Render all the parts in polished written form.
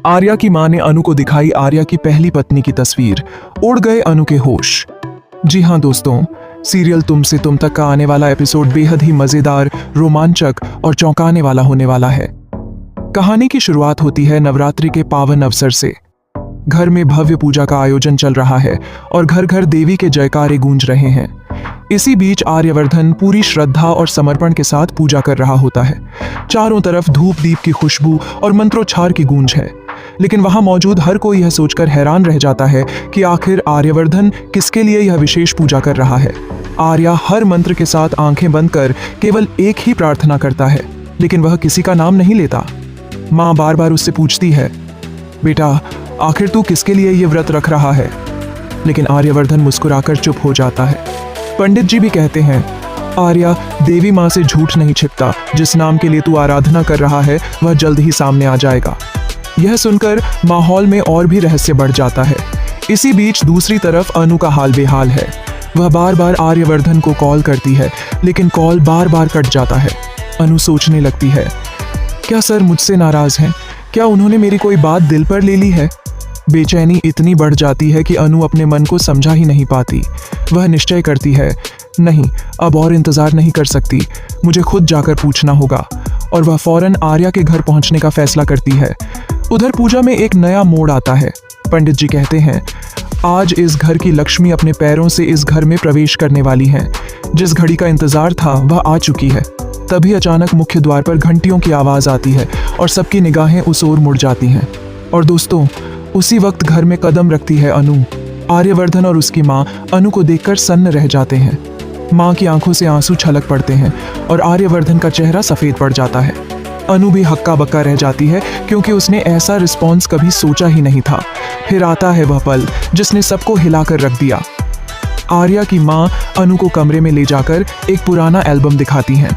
आर्या की मां ने अनु को दिखाई आर्या की पहली पत्नी की तस्वीर। उड़ गए अनु के होश। जी हाँ दोस्तों, सीरियल तुमसे तुम तक का आने वाला एपिसोड बेहद ही मजेदार, रोमांचक और चौंकाने वाला होने वाला है। कहानी की शुरुआत होती है नवरात्रि के पावन अवसर से। घर में भव्य पूजा का आयोजन चल रहा है और घर घर देवी के जयकारे गूंज रहे हैं। इसी बीच आर्यवर्धन पूरी श्रद्धा और समर्पण के साथ पूजा कर रहा होता है। चारों तरफ धूप दीप की खुशबू और मंत्रोच्चार की गूंज है, लेकिन वहां मौजूद हर कोई यह सोचकर हैरान रह जाता है कि आखिर आर्यवर्धन किसके लिए यह विशेष पूजा कर रहा है। आर्या हर मंत्र के साथ आंखें बंद कर केवल एक ही प्रार्थना करता है, लेकिन वह किसी का नाम नहीं लेता। माँ बार बार उससे पूछती है, बेटा आखिर तू किसके लिए ये व्रत रख रहा है? लेकिन आर्यवर्धन मुस्कुराकर चुप हो जाता है। पंडित जी भी कहते हैं, आर्या देवी माँ से झूठ नहीं छिपता, जिस नाम के लिए तू आराधना कर रहा है वह जल्द ही सामने आ जाएगा। यह सुनकर माहौल में और भी रहस्य बढ़ जाता है। इसी बीच दूसरी तरफ अनु का हाल बेहाल है। वह बार बार आर्यवर्धन को कॉल करती है, लेकिन कॉल बार बार कट जाता है। अनु सोचने लगती है, क्या सर मुझसे नाराज हैं? क्या उन्होंने मेरी कोई बात दिल पर ले ली है? बेचैनी इतनी बढ़ जाती है कि अनु अपने मन को समझा ही नहीं पाती। वह निश्चय करती है, नहीं अब और इंतजार नहीं कर सकती, मुझे खुद जाकर पूछना होगा। और वह फौरन आर्या के घर पहुंचने का फैसला करती है। उधर पूजा में एक नया मोड़ आता है। पंडित जी कहते हैं, आज इस घर की लक्ष्मी अपने पैरों से इस घर में प्रवेश करने वाली हैं। जिस घड़ी का इंतजार था वह आ चुकी है। तभी अचानक मुख्य द्वार पर घंटियों की आवाज आती है और सबकी निगाहें उस ओर मुड़ जाती हैं। और दोस्तों, उसी वक्त घर में कदम रखती है अनु। आर्यवर्धन और उसकी माँ अनु को देखकर सन्न रह जाते हैं। माँ की आंखों से आंसू छलक पड़ते हैं और आर्यवर्धन का चेहरा सफेद पड़ जाता है। अनु भी हक्का बक्का रह जाती है, क्योंकि उसने ऐसा रिस्पॉन्स कभी सोचा ही नहीं था। फिर आता है वह पल जिसने सबको हिलाकर रख दिया। आर्या की माँ अनु को कमरे में ले जाकर एक पुराना एल्बम दिखाती हैं।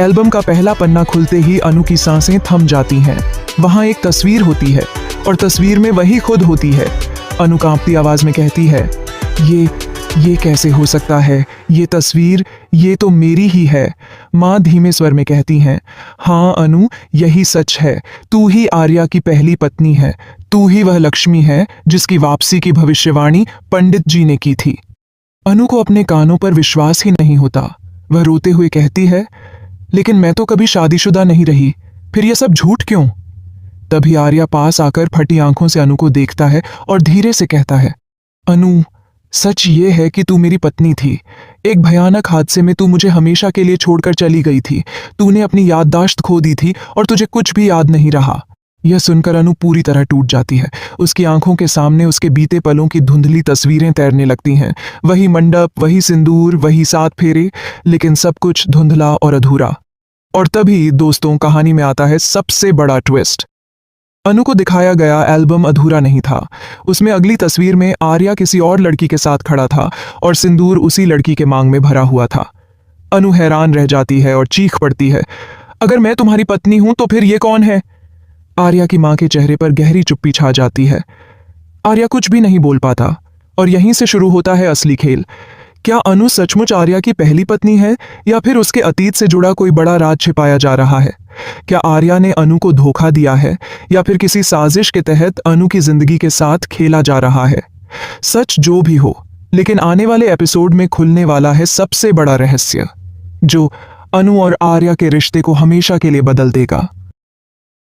एल्बम का पहला पन्ना खुलते ही अनु की सांसें थम जाती हैं। वहाँ एक तस्वीर होती है और तस्वीर में वही खुद होती है। अनु कांपती आवाज में कहती है, ये कैसे हो सकता है? ये तस्वीर, ये तो मेरी ही है। माँ धीमे स्वर में कहती हैं, हाँ अनु, यही सच है। तू ही आर्या की पहली पत्नी है। तू ही वह लक्ष्मी है जिसकी वापसी की भविष्यवाणी पंडित जी ने की थी। अनु को अपने कानों पर विश्वास ही नहीं होता। वह रोते हुए कहती है, लेकिन मैं तो कभी शादीशुदा नहीं रही, फिर यह सब झूठ क्यों? तभी आर्या पास आकर फटी आंखों से अनु को देखता है और धीरे से कहता है, अनु, सच ये है कि तू मेरी पत्नी थी। एक भयानक हादसे में तू मुझे हमेशा के लिए छोड़कर चली गई थी। तूने अपनी याददाश्त खो दी थी और तुझे कुछ भी याद नहीं रहा। यह सुनकर अनु पूरी तरह टूट जाती है। उसकी आंखों के सामने उसके बीते पलों की धुंधली तस्वीरें तैरने लगती हैं। वही मंडप, वही सिंदूर, वही 7 फेरे, लेकिन सब कुछ धुंधला और अधूरा। और तभी दोस्तों, कहानी में आता है सबसे बड़ा ट्विस्ट। अनु को दिखाया गया एल्बम अधूरा नहीं था। उसमें अगली तस्वीर में आर्या किसी और लड़की के साथ खड़ा था और सिंदूर उसी लड़की के मांग में भरा हुआ था। अनु हैरान रह जाती है और चीख पड़ती है, अगर मैं तुम्हारी पत्नी हूं तो फिर ये कौन है? आर्या की मां के चेहरे पर गहरी चुप्पी छा जाती है। आर्या कुछ भी नहीं बोल पाता और यहीं से शुरू होता है असली खेल। क्या अनु सचमुच आर्या की पहली पत्नी है या फिर उसके अतीत से जुड़ा कोई बड़ा राज छिपाया जा रहा है? क्या आर्या ने अनु को धोखा दिया है या फिर किसी साजिश के तहत अनु की जिंदगी के साथ खेला जा रहा है? सच जो भी हो, लेकिन आने वाले एपिसोड में खुलने वाला है सबसे बड़ा रहस्य, जो अनु और आर्या के रिश्ते को हमेशा के लिए बदल देगा।